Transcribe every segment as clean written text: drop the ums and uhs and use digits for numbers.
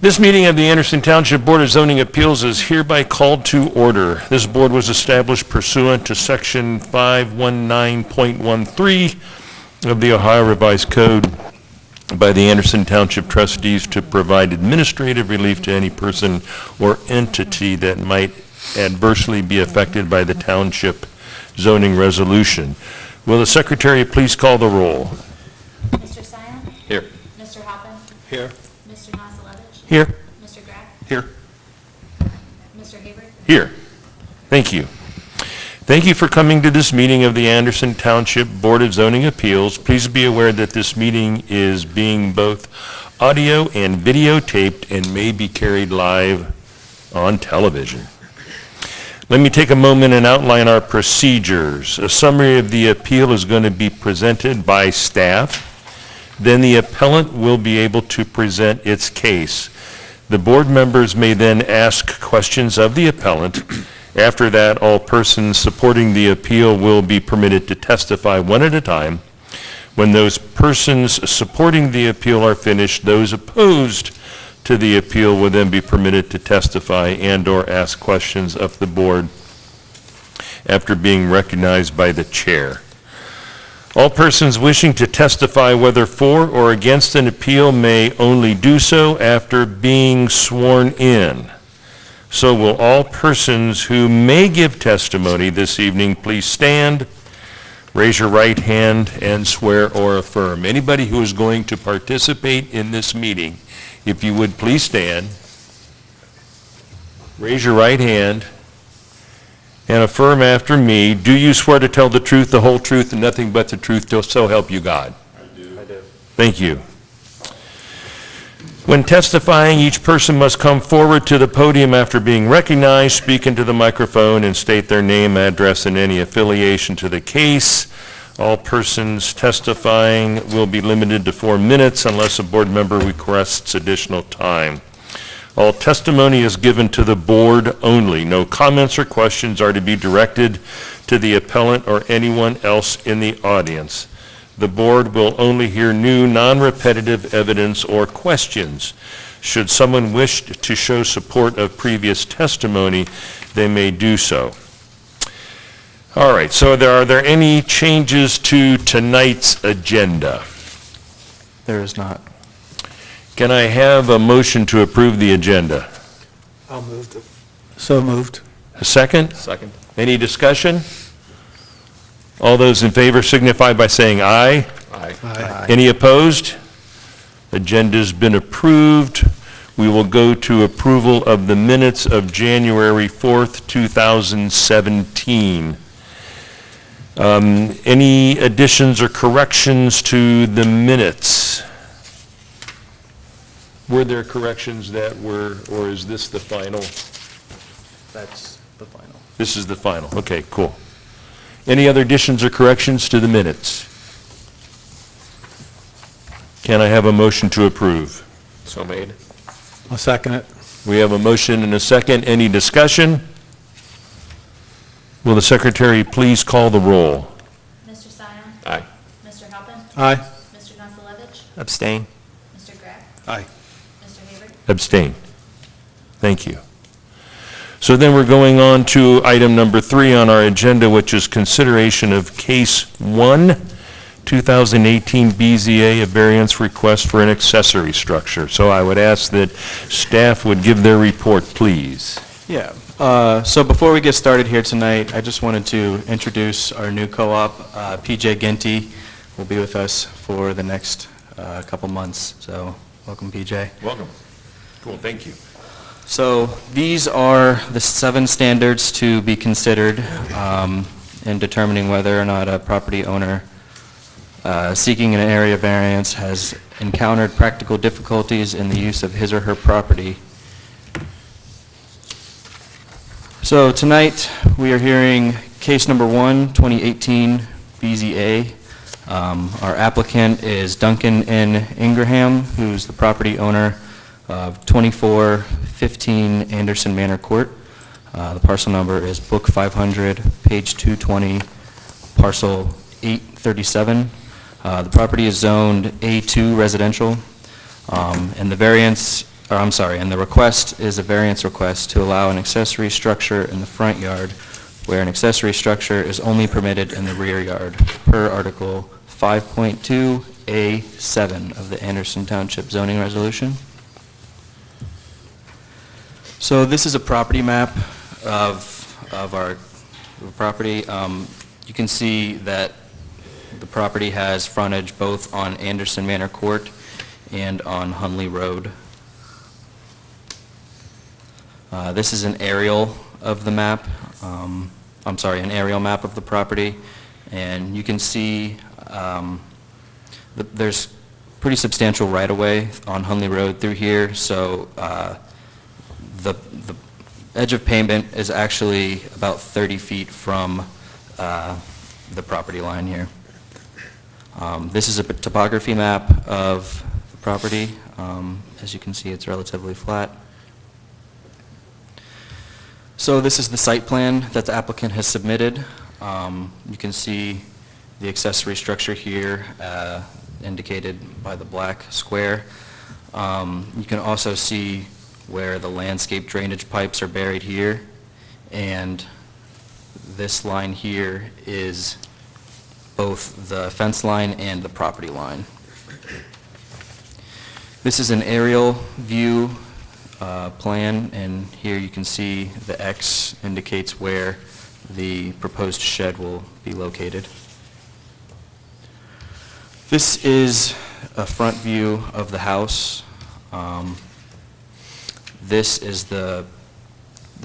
This meeting of the Anderson Township Board of Zoning Appeals is hereby called to order. This board was established pursuant to Section 519.13 of the Ohio Revised Code by the Anderson Township trustees to provide administrative relief to any person or entity that might adversely be affected by the township zoning resolution. Will the secretary please call the roll? Mr. Sion? Here. Mr. Hoppen? Here. Mr. Nasilevich? Here. Mr. Graff? Here. Mr. Haber? Here. Thank you. Thank you for coming to this meeting of the Anderson Township Board of Zoning Appeals. Please be aware that this meeting is being both audio and videotaped and may be carried live on television. Let me take a moment and outline our procedures. A summary of the appeal is going to be presented by staff. Then the appellant will be able to present its case. The board members may then ask questions of the appellant. After that, all persons supporting the appeal will be permitted to testify one at a time. When those persons supporting the appeal are finished, those opposed to the appeal will then be permitted to testify and/or ask questions of the board after being recognized by the chair. All persons wishing to testify, whether for or against an appeal, may only do so after being sworn in. So will all persons who may give testimony this evening please stand, raise your right hand, and swear or affirm. Anybody who is going to participate in this meeting, if you would please stand, raise your right hand, and affirm after me. Do you swear to tell the truth, the whole truth, and nothing but the truth, so help you God? I do. I do. Thank you. When testifying, each person must come forward to the podium after being recognized, speak into the microphone, and state their name, address, and any affiliation to the case. All persons testifying will be limited to 4 minutes unless a board member requests additional time. All testimony is given to the board only. No comments or questions are to be directed to the appellant or anyone else in the audience. The board will only hear new, non-repetitive evidence or questions. Should someone wish to show support of previous testimony, they may do so. All right, so are there any changes to tonight's agenda? There is not. Can I have a motion to approve the agenda? I'll move to. So moved. A second? Second. Any discussion? All those in favor signify by saying aye. Aye. Aye. Any opposed? Agenda's been approved. We will go to approval of the minutes of January 4th, 2017. Any additions or corrections to the minutes? Were there corrections that were, or is this the final? That's the final. This is the final. Okay, cool. Any other additions or corrections to the minutes? Can I have a motion to approve? So made. I'll second it. We have a motion and a second. Any discussion? Will the secretary please call the roll? Mr. Sion? Aye. Mr. Hoppen? Aye. Mr. Nasilevich? Abstain. Mr. Graff? Aye. Mr. Haber? Abstain. Thank you. So then we're going on to item number 3 on our agenda, which is consideration of Case 1, 2018 BZA, a variance request for an accessory structure. So I would ask that staff would give their report, please. Yeah. So before we get started here tonight, I just wanted to introduce our new co-op. PJ Ginty will be with us for the next couple months. So welcome, PJ. Welcome. Cool, thank you. So these are the 7 standards to be considered in determining whether or not a property owner seeking an area variance has encountered practical difficulties in the use of his or her property. So tonight we are hearing case number 1, 2018 BZA. Our applicant is Duncan N. Ingraham, who's the property owner of 2415 Anderson Manor Court. The parcel number is Book 500, page 220, parcel 837. The property is zoned A2 residential, and the variance and the request is a variance request to allow an accessory structure in the front yard where an accessory structure is only permitted in the rear yard per Article 5.2A7 of the Anderson Township zoning resolution. So this is a property map of our property. You can see that the property has frontage both on Anderson Manor Court and on Hunley Road. This is an aerial of the map. An aerial map of the property, and you can see there's pretty substantial right-of-way on Hunley Road through here, so the edge of pavement is actually about 30 feet from the property line here. This is a topography map of the property. As you can see, it's relatively flat. So this is the site plan that the applicant has submitted. You can see the accessory structure here indicated by the black square. You can also see where the landscape drainage pipes are buried here, and this line here is both the fence line and the property line. This is an aerial view plan, and here you can see the X indicates where the proposed shed will be located. This is a front view of the house. This is the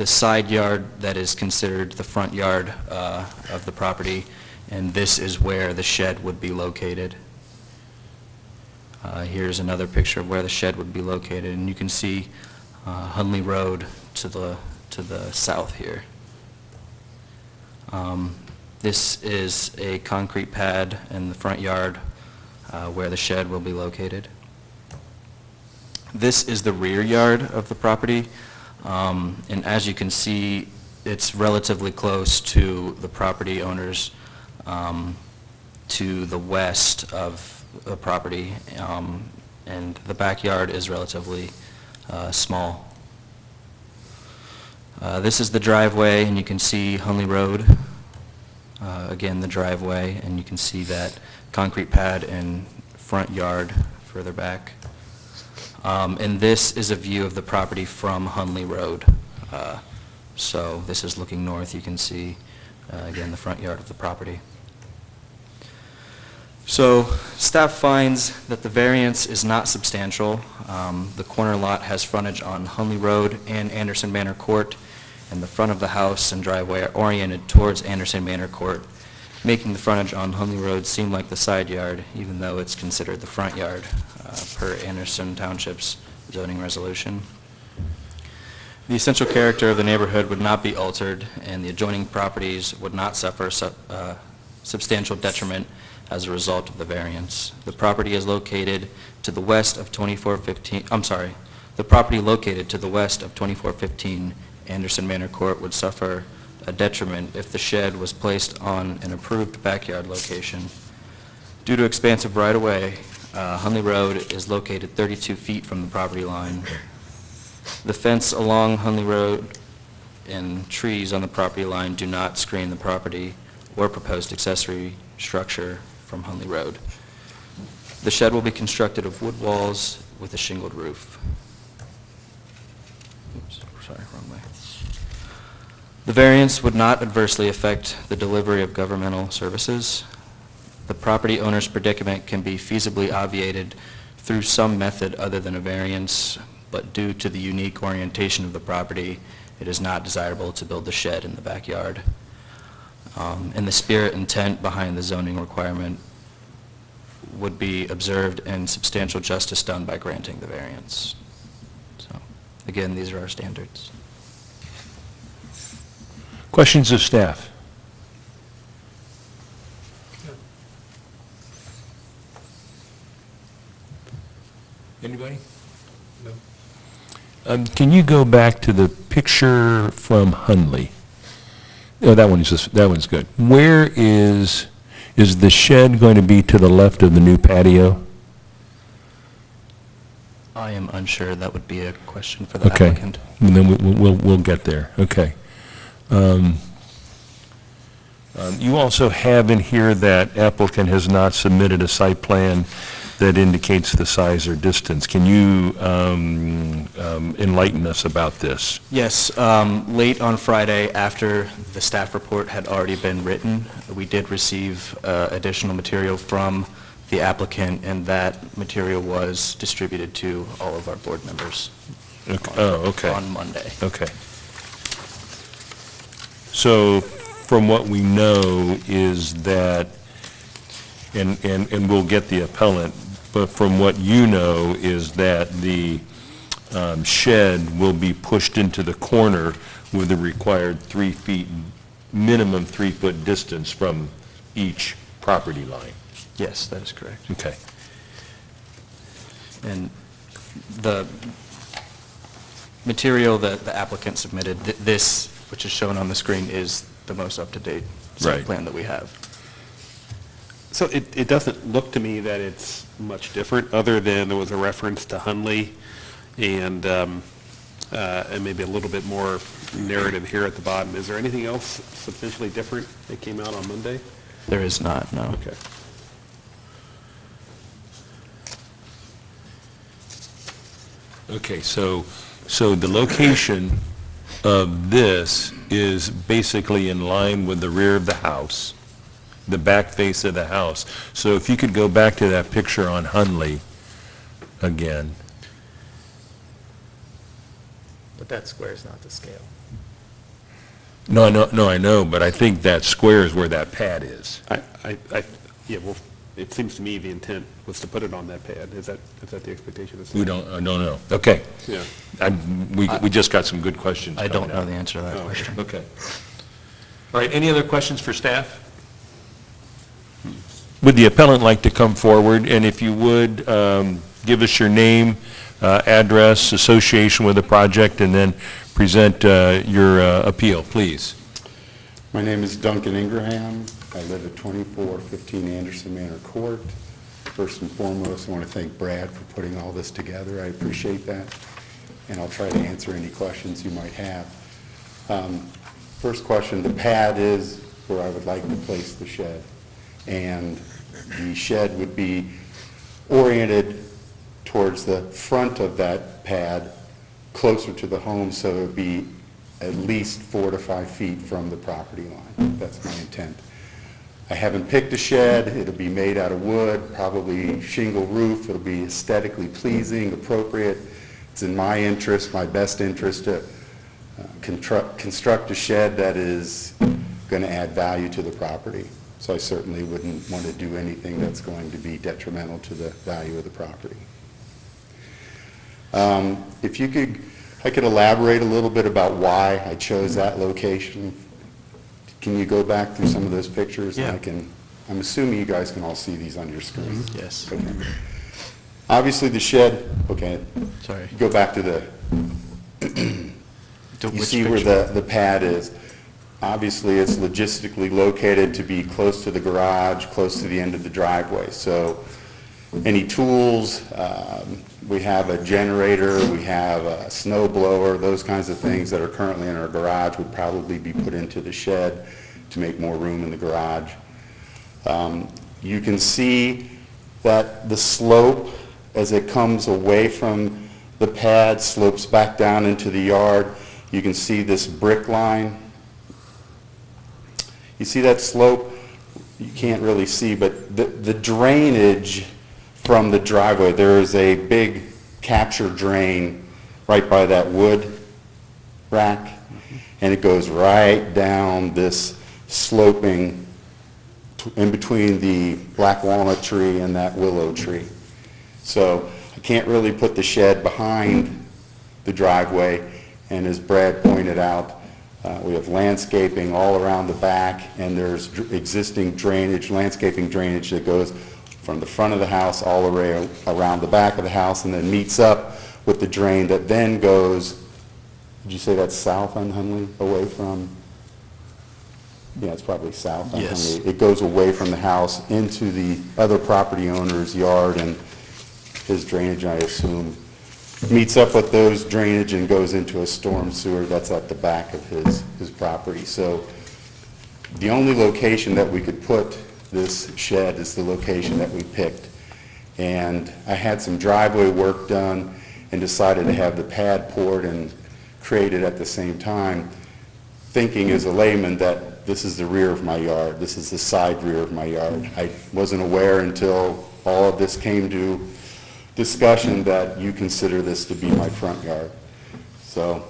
side yard that is considered the front yard of the property, and this is where the shed would be located. Here's another picture of where the shed would be located, and you can see Hunley Road to the south here. This is a concrete pad in the front yard where the shed will be located. This is the rear yard of the property, and as you can see, it's relatively close to the property owners to the west of the property, and the backyard is relatively small. This is the driveway, and you can see Hunley Road, again the driveway, and you can see that concrete pad and front yard further back. And this is a view of the property from Hunley Road. So this is looking north. You can see, again, the front yard of the property. So staff finds that the variance is not substantial. The corner lot has frontage on Hunley Road and Anderson Manor Court, and the front of the house and driveway are oriented towards Anderson Manor Court, making the frontage on Hunley Road seem like the side yard, even though it's considered the front yard per Anderson Township's zoning resolution. The essential character of the neighborhood would not be altered, and the adjoining properties would not suffer substantial detriment as a result of the variance. The property is located to the west of 2415, the property located to the west of 2415 Anderson Manor Court would suffer a detriment if the shed was placed on an approved backyard location. Due to expansive right-of-way, Hunley Road is located 32 feet from the property line. The fence along Hunley Road and trees on the property line do not screen the property or proposed accessory structure from Hunley Road. The shed will be constructed of wood walls with a shingled roof. Oops, sorry, wrong way. The variance would not adversely affect the delivery of governmental services. The property owner's predicament can be feasibly obviated through some method other than a variance, but due to the unique orientation of the property, it is not desirable to build a shed in the backyard. And the spirit intent behind the zoning requirement would be observed and substantial justice done by granting the variance. So, again, these are our standards. Questions of staff? Anybody? No. Can you go back to the picture from Hunley? Oh, that one's good. Where is the shed going to be to the left of the new patio? I am unsure. That would be a question for the Okay. applicant. And then we'll get there. Okay. You also have in here that applicant has not submitted a site plan that indicates the size or distance. Can you enlighten us about this? Yes, late on Friday, after the staff report had already been written, we did receive additional material from the applicant, and that material was distributed to all of our board members Okay. Oh, okay. on Monday. Okay. So from what we know is that, and we'll get the appellant, but from what you know is that the shed will be pushed into the corner with the required 3 feet, minimum 3-foot distance from each property line. Yes, that is correct. Okay. And the material that the applicant submitted, this, which is shown on the screen, is the most up-to-date site Right. plan that we have. So it doesn't look to me that it's much different, other than there was a reference to Hunley and maybe a little bit more narrative here at the bottom. Is there anything else substantially different that came out on Monday? There is not, no. Okay. Okay, so the location of this is basically in line with the rear of the house, the back face of the house. So if you could go back to that picture on Hunley again. But that square is not the scale. No, I know, but I think that square is where that pad is. Yeah, well, it seems to me the intent was to put it on that pad. Is that the expectation? I don't know. Okay. Yeah. We just got some good questions I don't coming know out. the answer to that Oh, question. Okay. All right, any other questions for staff? Would the appellant like to come forward? And if you would, give us your name, address, association with the project, and then present your appeal, please. My name is Duncan Ingraham. I live at 2415 Anderson Manor Court. First and foremost, I want to thank Brad for putting all this together. I appreciate that, and I'll try to answer any questions you might have. First question, the pad is where I would like to place the shed, and the shed would be oriented towards the front of that pad, closer to the home, so it would be at least 4 to 5 feet from the property line. That's my intent. I haven't picked a shed. It'll be made out of wood, probably shingle roof. It'll be aesthetically pleasing, appropriate. It's in my interest, my best interest, to construct a shed that is going to add value to the property. So I certainly wouldn't want to do anything that's going to be detrimental to the value of the property. If you could, I could elaborate a little bit about why I chose that location. Can you go back through some of those pictures? Yeah. And I'm assuming you guys can all see these on your screen. Yes. Okay. Obviously, the shed, okay, Sorry. go back to the, you see where the pad is. Obviously, it's logistically located to be close to the garage, close to the end of the driveway. So any tools, we have a generator, we have a snow blower, those kinds of things that are currently in our garage would probably be put into the shed to make more room in the garage. You can see that the slope, as it comes away from the pad, slopes back down into the yard. You can see this brick line. You see that slope? You can't really see, but the drainage from the driveway, there is a big capture drain right by that wood rack, and it goes right down this sloping in between the black walnut tree and that willow tree. So I can't really put the shed behind the driveway, and as Brad pointed out, we have landscaping all around the back, and there's existing drainage, landscaping drainage that goes from the front of the house all the way around the back of the house, and then meets up with the drain that then goes, did you say that's south on Hunley, away from? Yeah, it's probably south on Yes. Hunley. It goes away from the house into the other property owner's yard, and his drainage, I assume, meets up with those drainage and goes into a storm sewer that's at the back of his property. So the only location that we could put this shed is the location that we picked. And I had some driveway work done and decided to have the pad poured and created at the same time, thinking as a layman that this is the rear of my yard, this is the side rear of my yard. I wasn't aware until all of this came to discussion that you consider this to be my front yard. So,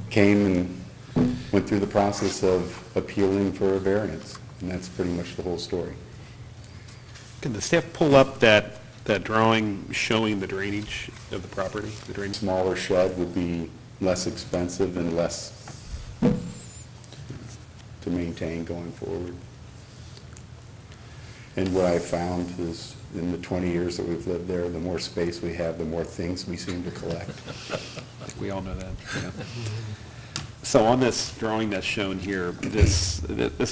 came and went through the process of appealing for a variance, and that's pretty much the whole story. Can the staff pull up that drawing showing the drainage of the property, the drainage? Smaller shed would be less expensive and less to maintain going forward. And what I found is, in the 20 years that we've lived there, the more space we have, the more things we seem to collect. I think we all know that. Yeah. So on this drawing that's shown here, this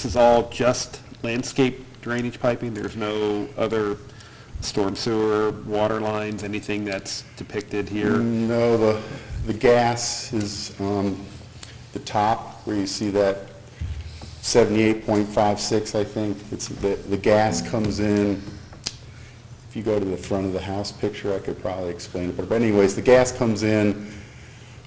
is all just landscape drainage piping? There's no other storm sewer, water lines, anything that's depicted here? No, the gas is on the top where you see that 78.56, I think. It's the gas comes in. If you go to the front of the house picture, I could probably explain it. But anyways, the gas comes in,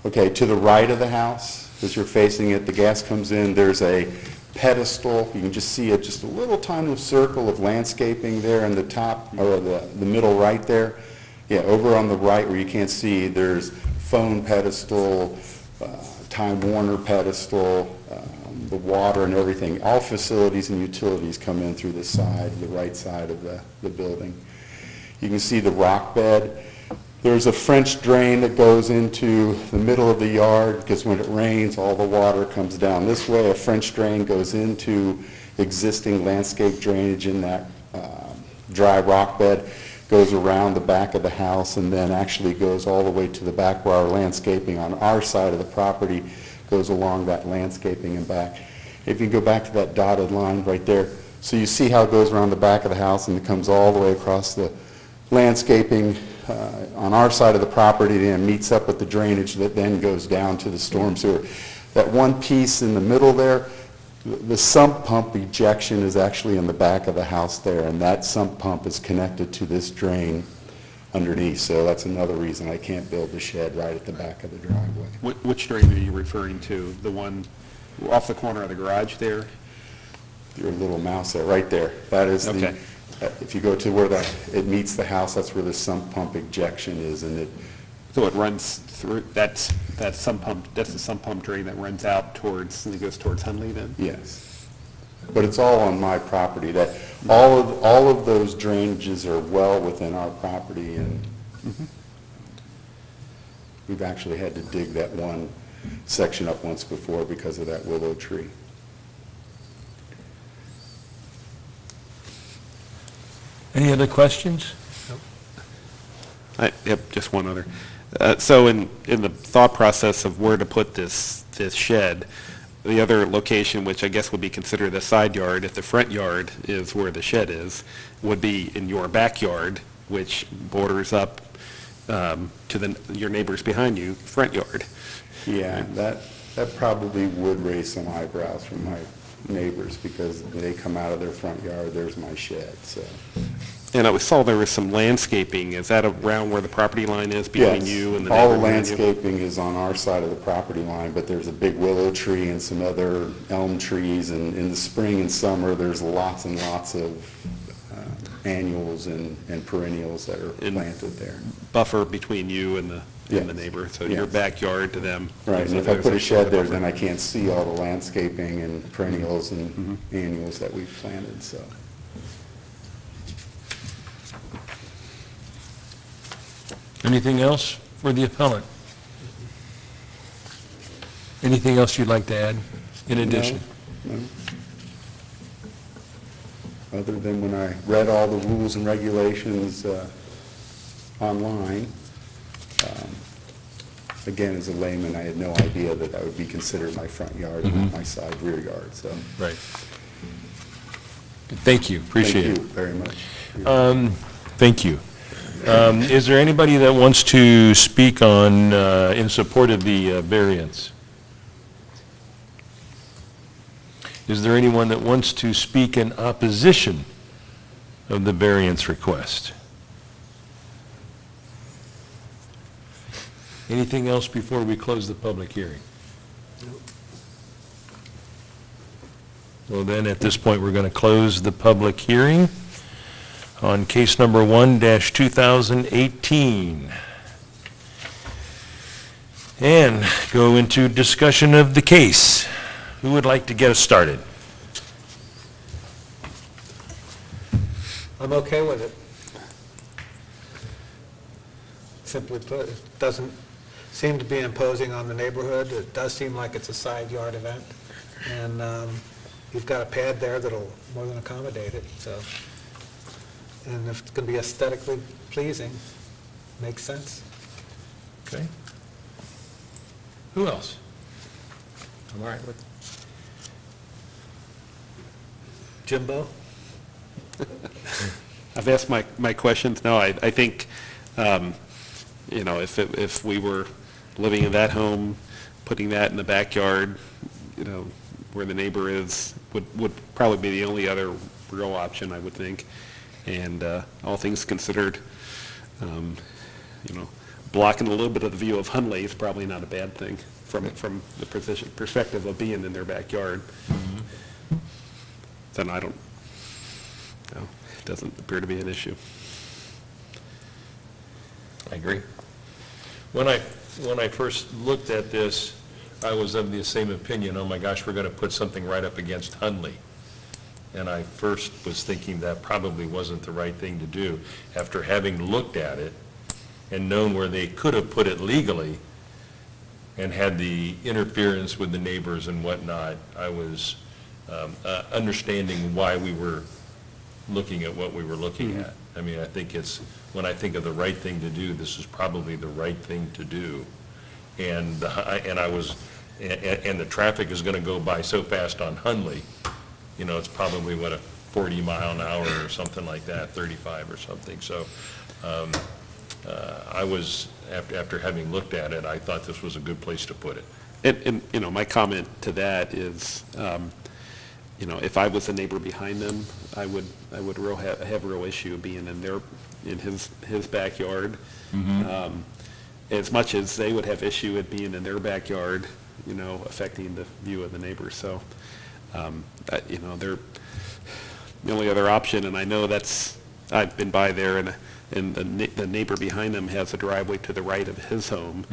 okay, to the right of the house, as you're facing it, the gas comes in. There's a pedestal. You can just see just a little tiny circle of landscaping there in the top, or the middle right there. Yeah, over on the right where you can't see, there's phone pedestal, Time Warner pedestal, the water and everything. All facilities and utilities come in through the side, the right side of the building. You can see the rock bed. There's a French drain that goes into the middle of the yard because when it rains, all the water comes down this way. A French drain goes into existing landscape drainage in that dry rock bed, goes around the back of the house, and then actually goes all the way to the back where our landscaping on our side of the property goes along that landscaping and back. If you go back to that dotted line right there, so you see how it goes around the back of the house and it comes all the way across the landscaping on our side of the property and meets up with the drainage that then goes down to the storm sewer. That one piece in the middle there, the sump pump ejection is actually in the back of the house there, and that sump pump is connected to this drain underneath. So that's another reason I can't build the shed right at the back of the driveway. Which drain are you referring to? The one off the corner of the garage there? Your little mouse there, right there. That is Okay. If you go to where it meets the house, that's where the sump pump ejection is, and it. So it runs through, that's the sump pump drain that runs out towards, and it goes towards Hunley then? Yes. But it's all on my property. That all of those drainages are well within our property, and we've actually had to dig that one section up once before because of that willow tree. Any other questions? Yep, just one other. So in the thought process of where to put this shed, the other location, which I guess would be considered the side yard, if the front yard is where the shed is, would be in your backyard, which borders up to your neighbors behind you, front yard. Yeah, that probably would raise some eyebrows from my neighbors because when they come out of their front yard, there's my shed, so. And I saw there was some landscaping. Is that around where the property line is between you and the neighbor? All the behind you? landscaping is on our side of the property line, but there's a big willow tree and some other elm trees, and in the spring and summer, there's lots and lots of annuals and perennials that are planted there. Buffer between you and the Yes. neighbor, so Yes. your backyard to them. Right, and if I put a shed there, then I can't see all the landscaping and perennials and annuals that we've planted, so. Anything else for the appellant? Anything else you'd like to add in addition? No. Other than when I read all the rules and regulations online, again, as a layman, I had no idea that that would be considered my front yard and not my side rear yard, so. Right. Thank you, appreciate it. Thank you very much. Thank you. Is there anybody that wants to speak on, in support of the variance? Is there anyone that wants to speak in opposition of the variance request? Anything else before we close the public hearing? Well, then, at this point, we're going to close the public hearing on case number 1-2018. And go into discussion of the case. Who would like to get us started? I'm okay with it. Simply put, it doesn't seem to be imposing on the neighborhood. It does seem like it's a side yard event. And you've got a pad there that'll more than accommodate it, so. And if it's going to be aesthetically pleasing, makes sense. Okay. Who else? I'm all right with it. Jimbo? I've asked my questions. No, I think, if we were living in that home, putting that in the backyard, where the neighbor is, would probably be the only other real option, I would think. And all things considered, blocking a little bit of the view of Hunley is probably not a bad thing from the perspective of being in their backyard. Then it doesn't appear to be an issue. I agree. When I first looked at this, I was of the same opinion, oh my gosh, we're going to put something right up against Hunley. And I first was thinking that probably wasn't the right thing to do. After having looked at it and known where they could have put it legally and had the interference with the neighbors and whatnot, I was understanding why we were looking at what we were looking at. I mean, I think when I think of the right thing to do, this is probably the right thing to do. And the traffic is going to go by so fast on Hunley, it's probably, a 40 mile an hour or something like that, 35 or something. So I was, after having looked at it, I thought this was a good place to put it. And my comment to that is, if I was a neighbor behind them, I would have a real issue being in his backyard. As much as they would have issue at being in their backyard, affecting the view of the neighbors. So, they're the only other option, and I know I've been by there, and the neighbor behind them has a driveway to the right of his home.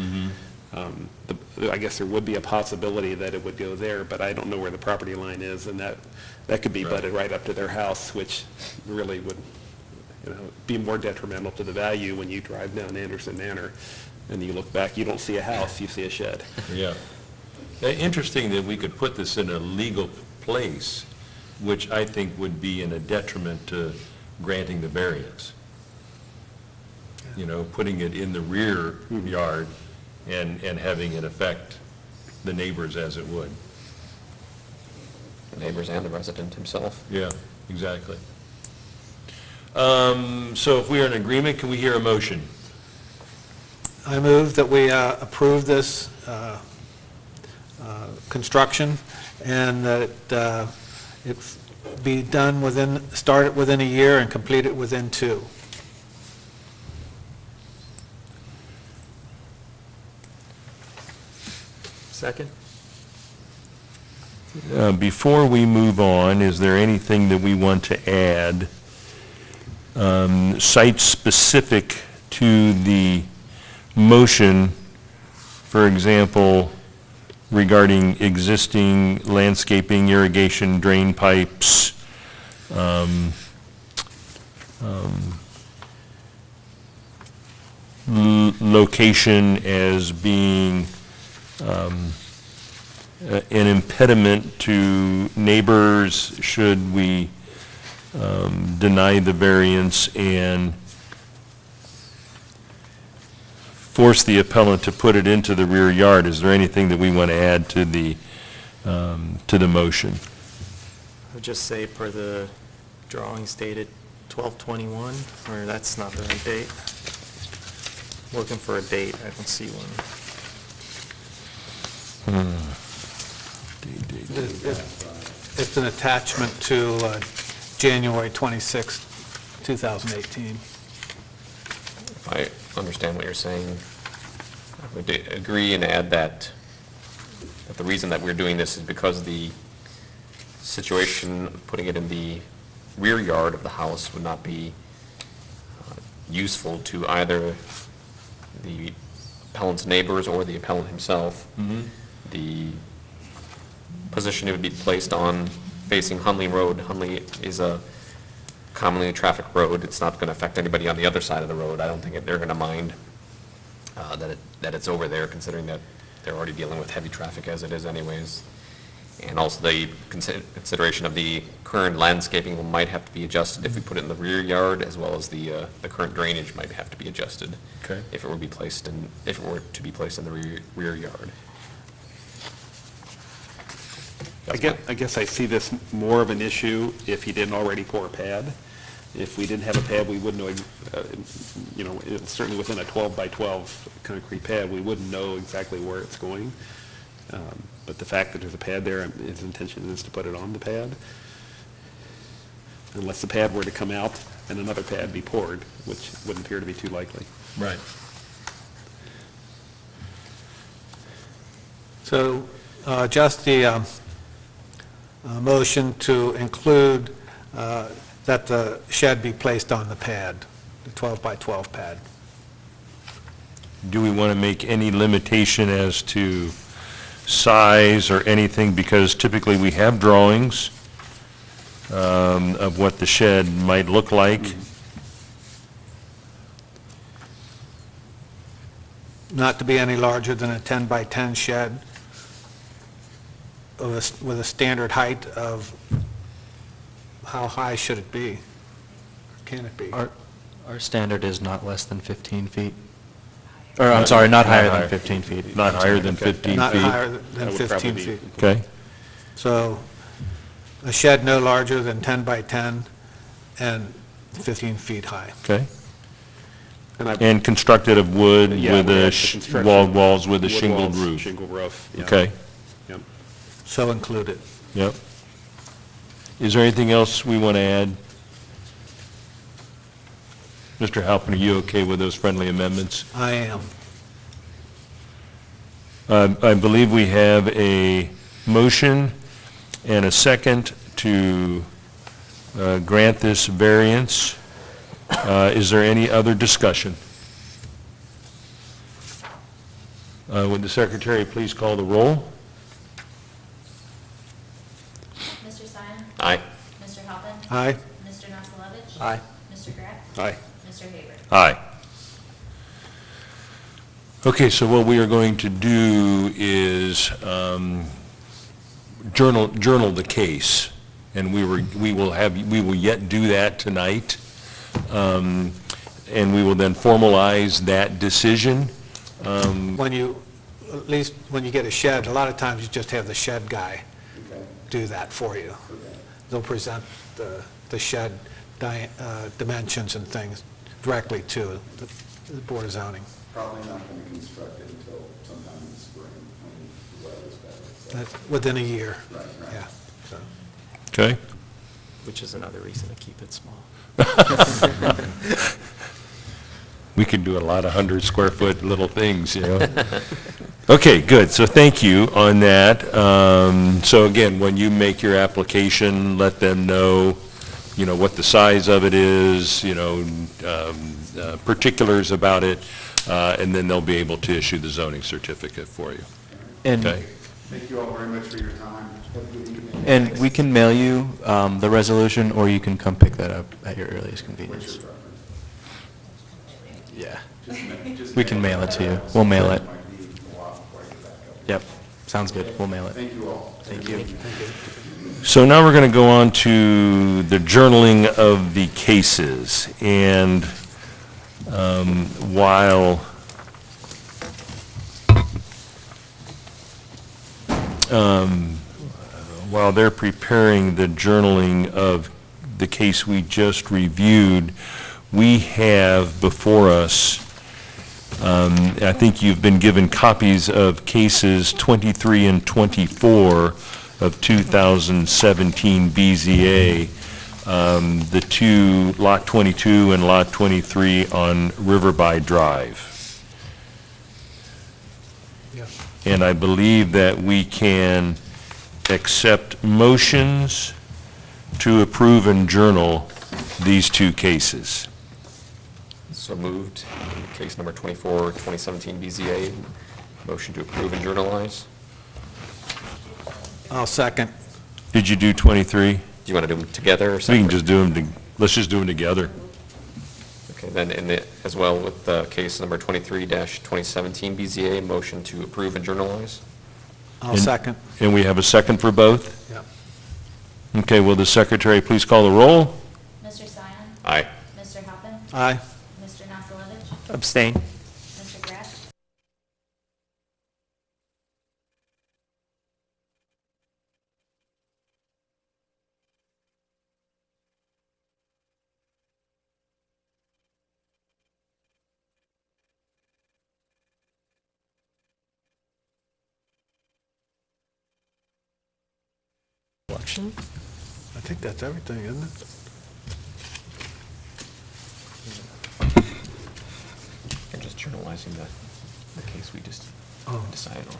I guess there would be a possibility that it would go there, but I don't know where the property line is, and that could be butted right up to their house, which really would, be more detrimental to the value when you drive down Anderson Manor and you look back, you don't see a house, you see a shed. Yeah. Interesting that we could put this in a legal place, which I think would be in a detriment to granting the variance. Putting it in the rear yard and having it affect the neighbors as it would. The neighbors and the resident himself. Yeah, exactly. So if we are in agreement, can we hear a motion? I move that we approve this construction, and that it be done start it within a year and complete it within 2. Second? Before we move on, is there anything that we want to add, site-specific to the motion, for example, regarding existing landscaping, irrigation, drain pipes, location as being an impediment to neighbors should we deny the variance and force the appellant to put it into the rear yard? Is there anything that we want to add to the motion? I would just say per the drawing stated 12/21, or that's not the right date. looking for a date. I don't see one. It's an attachment to January 26, 2018. If I understand what you're saying, I would agree and add that the reason that we're doing this is because the situation of putting it in the rear yard of the house would not be useful to either the appellant's neighbors or the appellant himself. The position it would be placed on facing Hunley Road. Hunley is a commonly trafficked road. It's not going to affect anybody on the other side of the road. I don't think they're going to mind that it's over there, considering that they're already dealing with heavy traffic as it is anyways. And also the consideration of the current landscaping might have to be adjusted if we put it in the rear yard, as well as the current drainage might have to be adjusted. Okay. If it were to be placed in the rear yard. I guess I see this more of an issue if he didn't already pour a pad. If we didn't have a pad, we wouldn't know, certainly within a 12 by 12 concrete pad, we wouldn't know exactly where it's going. But the fact that there's a pad there, his intention is to put it on the pad. Unless the pad were to come out and another pad be poured, which wouldn't appear to be too likely. Right. So just the motion to include that the shed be placed on the pad, the 12 by 12 pad. Do we want to make any limitation as to size or anything? Because typically we have drawings of what the shed might look like. Not to be any larger than a 10 by 10 shed with a standard height of, how high should it be? Can it be? Our standard is not less than 15 feet. Or, I'm sorry, not higher than 15 feet. Not higher than 15 Not feet. higher That than would 15 probably be- feet. Okay, So a shed no larger than 10 by 10 and 15 feet high. okay. And And constructed of wood Yeah, with we a have the construction walls with a wood shingled walls, roof. Shingled roof. Yeah. Okay, Yep. So included. yep. Is there anything else we want to add? Mr. Halpin, are you okay with those friendly amendments? I am. I believe we have a motion and a second to grant this variance. Is there any other discussion? Would the secretary please call the roll? Mr. Simon? Aye. Mr. Halpin? Aye. Mr. Nasalevich? Aye. Mr. Graff? Aye. Mr. Haber? Aye. Okay, so what we are going to do is journal the case, and we will yet do that tonight, and we will then formalize that decision. When you, at least when you get a shed, a lot of times you just have the shed guy do that for you. They'll present the shed dimensions and things directly to the Board of Zoning. Probably not going to construct it until sometime in the spring when the weather's better. That's within a year. Right. Yeah. So. Okay? Which is another reason to keep it small. We could do a lot of 100-square-foot little things, you know? Okay, good. So thank you on that. So again, when you make your application, let them know, you know, what the size of it is, you know, particulars about it, and then they'll be able to issue the zoning certificate for you. And, Okay? Thank you all very much for your time. Have a good evening. and we can mail you the resolution, or you can come pick that up at your earliest convenience. Yeah. We can mail it to you. We'll mail it. Yep, sounds good. We'll mail it. Thank you all. Thank you. So now we're going to go on to the journaling of the cases. And while they're preparing the journaling of the case we just reviewed, we have before us I think you've been given copies of cases 23 and 24 of 2017 BZA, the two, Lot 22 and Lot 23 on Riverby Drive. Yeah. And I believe that we can accept motions to approve and journal these two cases. So moved. Case number 24, 2017 BZA. Motion to approve and journalize. I'll second. Did you do 23? Do you want to do them together or We separate? can just do them, let's just do them together. Okay, then as well with case number 23-2017 BZA, motion to approve and journalize. I'll And- second. And we have a second for both? Yeah. Okay, will the secretary please call the roll? Mr. Sion? Aye. Mr. Halpin? Aye. Mr. Nasalevich? Abstain. Mr. Graff? Election? I think that's everything, isn't it? I'm just journalizing the case we just Oh. decided on.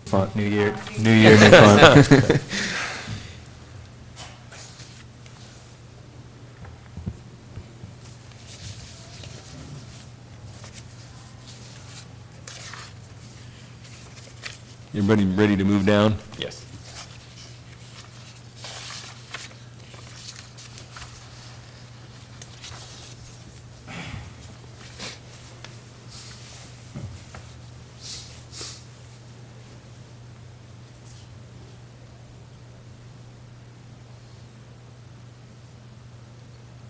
Font, new year, new font. Everybody ready to move down? Yes.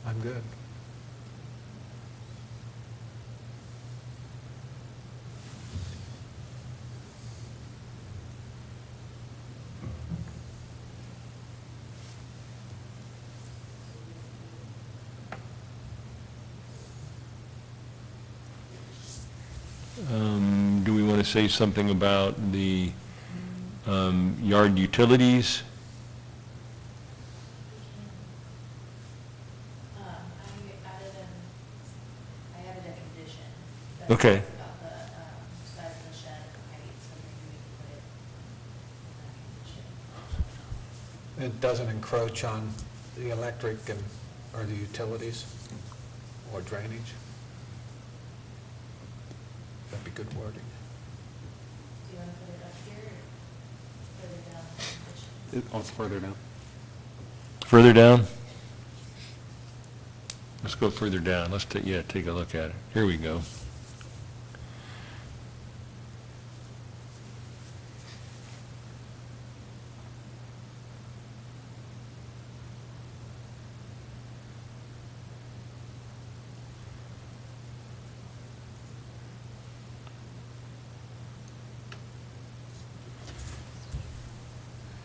I'm good. Do we want to say something about the yard utilities? I added a condition. Okay. About the size of the shed and height, so maybe we can put it in that condition. It doesn't encroach on the electric and, or the utilities or drainage? That'd be good wording. Do you want to put it up here or further down in the condition? Oh, it's further down. Further down? Let's go further down. Let's take a look at it. Here we go.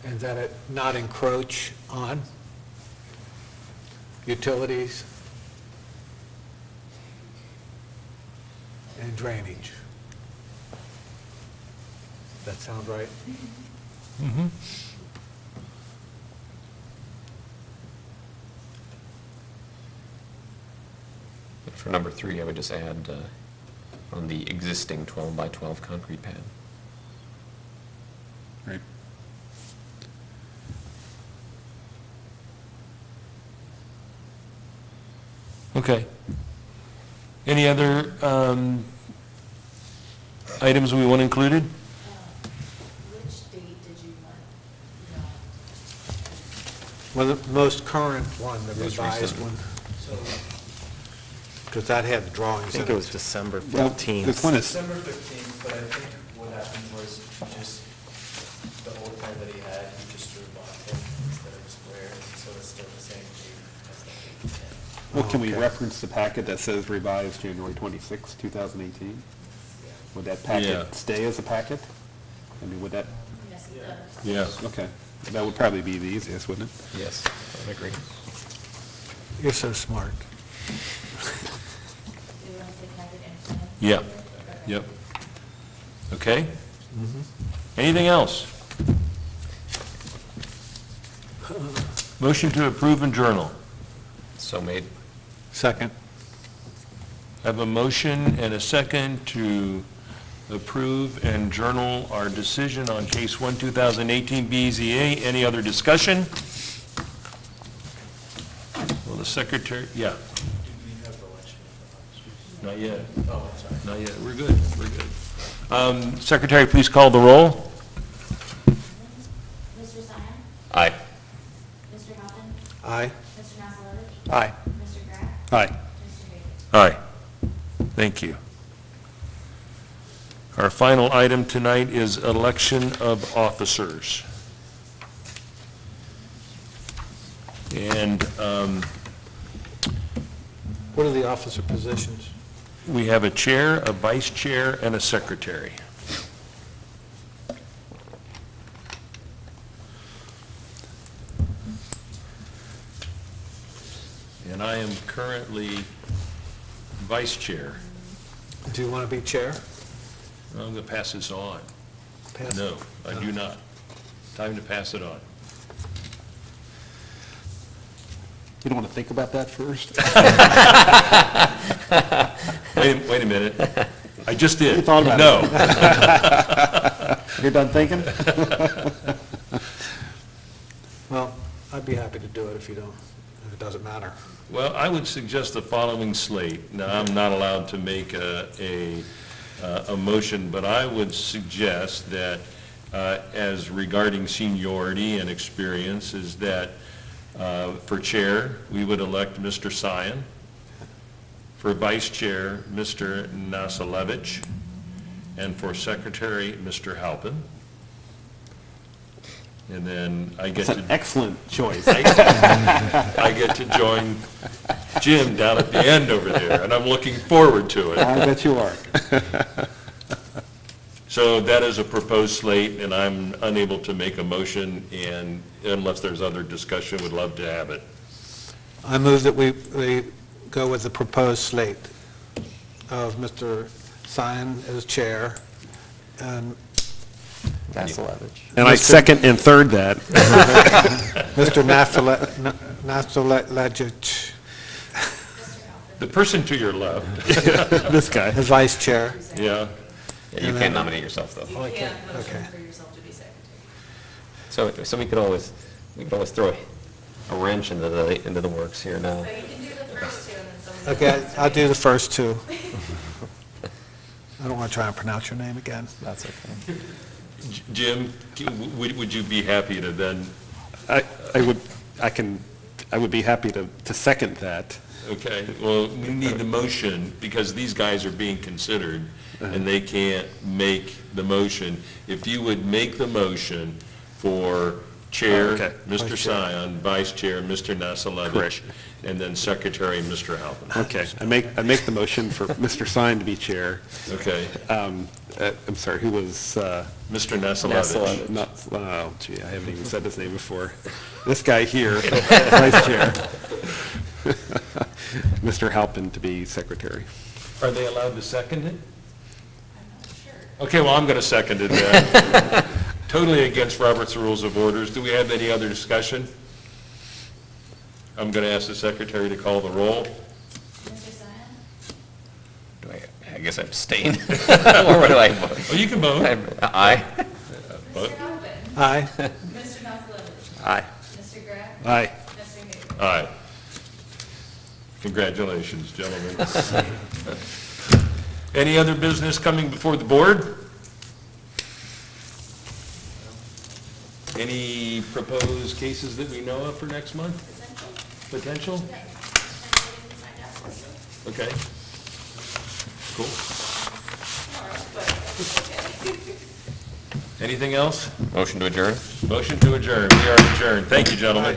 And that it not encroach on utilities and drainage. That sound right? Mm-hmm. For number 3, I would just add on the existing 12 by 12 concrete pad. Right. Okay. Any other items we want included? Which date did you want? Well, the most current one, the Most revised recent. one. Because that had the I drawings in think it was it. December Well, 15th. this one is, December 15th, but I think what happened was just the old plan that he had, he just drew block it instead of square, so it's still the same shape as the 810. Well, can we Okay. reference the packet that says revised January 26, 2018? Would that Yeah. packet stay as a packet? I mean, would that, Yes, it does. Yeah. okay. That would probably be the easiest, wouldn't it? Yes, I agree. You're so smart. Do you want to say packet and sign? Yeah. Yep. Okay? Anything else? Motion to approve and journal. So made. Second. I have a motion and a second to approve and journal our decision on case 1, 2018 BZA. Any other discussion? Well, the secretary, yeah. Not yet. Oh, sorry. Not yet. We're good. We're good. Secretary, please call the roll. Mr. Simon? Aye. Mr. Halpin? Aye. Mr. Nasalevich? Aye. Mr. Graff? Aye. Mr. Hagan? Aye. Thank you. Our final item tonight is election of officers. And What are the officer positions? we have a chair, a vice chair, and a secretary. And I am currently vice chair. Do you want to be chair? I'm going to pass this on. Pass it. No, I do not. Time to pass it on. You don't want to think about that first? Wait a minute. I just did. You thought about No. You're done thinking? Well, I'd be happy to do it if you don't, if it doesn't matter. Well, I would suggest the following slate. Now, I'm not allowed to make a motion, but I would suggest that, as regarding seniority and experience, is that for chair, we would elect Mr. Sion. For vice chair, Mr. Nasalevich. And for secretary, Mr. Halpin. And then I get That's to... an excellent choice. I get to join Jim down at the end over there, and I'm looking forward to it. I bet you are. So that is a proposed slate, and I'm unable to make a motion, and unless there's other discussion, would love to have it. I move that we go with the proposed slate of Mr. Sion as chair and And I second and third that. Mr. Nasalevich The person to your left, This guy. as vice chair. yeah, Yeah, you can't nominate yourself, though. You can't Okay. motion for yourself to be secretary. So we could always throw a wrench into the works here now. So you can do the first two and then someone. Okay, I'll do the first two. I don't want to try and pronounce your name again. That's okay. Jim, would you be happy to then, I would be happy to second that. okay, well, we need the motion, because these guys are being considered, and they can't make the motion. If you would make the motion for chair, Okay. Mr. Vice chair. Sion, vice chair, Mr. Nasalevich, Correct. and then secretary, Mr. Halpin. Okay, I make the motion for Mr. Sine to be chair. Okay, I'm sorry, who was, Mr. Nasalevich. not, oh gee, I haven't even said his name before. This guy here, vice chair. Mr. Halpin to be secretary. Are they allowed to second it? I'm not sure. Okay, well, I'm going to second it then. Totally against Robert's Rules of Orders. Do we have any other discussion? I'm going to ask the secretary to call the roll. Mr. Sion? I guess I abstain? Or what do I vote? Oh, you can vote. Aye. Vote. Mr. Halpin? Aye. Mr. Nasalevich? Aye. Mr. Graff? Aye. Mr. Hagan? Aye. Congratulations, gentlemen. Any other business coming before the board? Any proposed cases that we know of for next month? Potential? Yeah. Find out. Okay. Cool. Tomorrow, but okay. Anything else? Motion to adjourn? Motion to adjourn. We are adjourned. Thank you, gentlemen.